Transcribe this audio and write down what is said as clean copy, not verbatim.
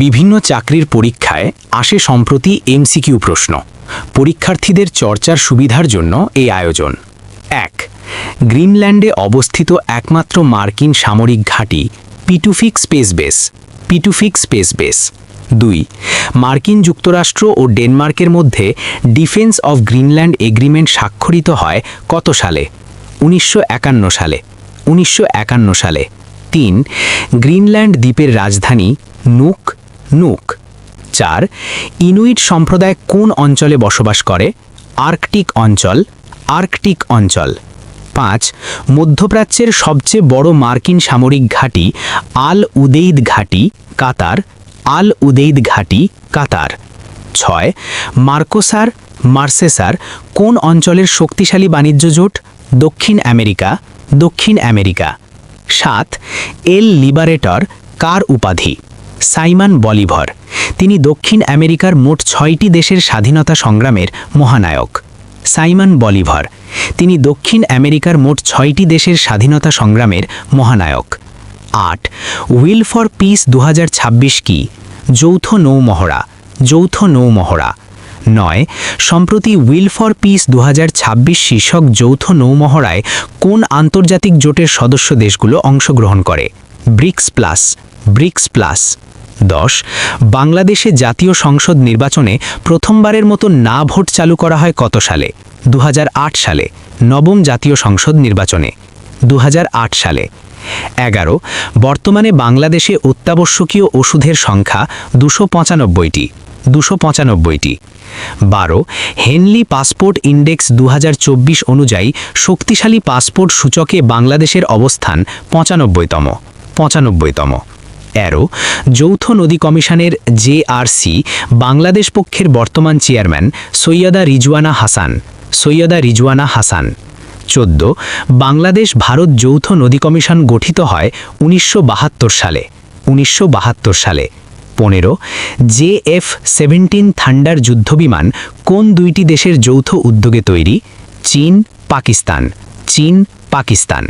বিভিন্ন চাকরির পরীক্ষায় আসে সম্প্রতি এমসিকিউ প্রশ্ন। পরীক্ষার্থীদের চর্চার সুবিধার জন্য এই আয়োজন। 1. গ্রিনল্যান্ডে অবস্থিত একমাত্র মার্কিন সামরিক ঘাঁটি Pituffik space base. Pituffik space base. 2. মার্কিন যুক্তরাষ্ট্র ও ডেনমার্কের মধ্যে ডিফেন্স অফ গ্রিনল্যান্ড এগ্রিমেন্ট স্বাক্ষরিত হয় কত সালে? 1951 সালে। 1951 সালে। 3. গ্রিনল্যান্ড দ্বীপের রাজধানী নুক। নুক। 4. ইনুইট সম্প্রদায় কোন অঞ্চলে বসবাস করে? আর্কটিক অঞ্চল। আর্কটিক অঞ্চল। 5. মধ্যপ্রাচ্যের সবচেয়ে বড় মার্কিন সামরিক ঘাঁটি আল উদেইদ ঘাঁটি, কাতার। আল উদেইদ ঘাঁটি, কাতার। 6. মার্কোসার মার্সেসার কোন অঞ্চলের শক্তিশালী বাণিজ্য জোট? দক্ষিণ আমেরিকা। দক্ষিণ আমেরিকা। 7. এল লিবারেটর কার উপাধি? Simon Bolivar. তিনি দক্ষিণ আমেরিকার মোট 6টি দেশের স্বাধীনতা সংগ্রামের মহানায়ক। Simon Bolivar. তিনি দক্ষিণ আমেরিকার মোট 6টি দেশের স্বাধীনতা সংগ্রামের মহানায়ক। 8. হুইল ফর পিস 2026 কি? যৌথ নৌমহড়া। যৌথ নৌমহড়া। 9. সম্প্রতি হুইল ফর পিস 2026 শীর্ষক যৌথ নৌমহড়ায় কোন আন্তর্জাতিক জোটের সদস্য দেশগুলো অংশগ্রহণ করে? BRICS plus. BRICS plus. 10. বাংলাদেশে জাতীয় সংসদ নির্বাচনে প্রথমবারের মতো না ভোট চালু করা হয় কত সালে? 2008 সালে। নবম জাতীয় সংসদ নির্বাচনে। 2008 সালে। 11. বর্তমানে বাংলাদেশে অত্যাবশ্যকীয় ওষুধের সংখ্যা 295টি। 295টি। 12. হেনলি পাসপোর্ট ইন্ডেক্স 2024 অনুযায়ী শক্তিশালী পাসপোর্ট সূচকে বাংলাদেশের অবস্থান 95তম। 95তম। 13. যৌথ নদী কমিশনের জেআরসি বাংলাদেশ পক্ষের বর্তমান চেয়ারম্যান সৈয়দা রিজওয়ানা হাসান। সৈয়দা রিজওয়ানা হাসান। 14. বাংলাদেশ ভারত যৌথ নদী কমিশন গঠিত হয় 1972 সালে। 1972 সালে। 15. JF-17 থান্ডার যুদ্ধবিমান কোন দুইটি দেশের যৌথ উদ্যোগে তৈরি? চীন, পাকিস্তান। চীন, পাকিস্তান।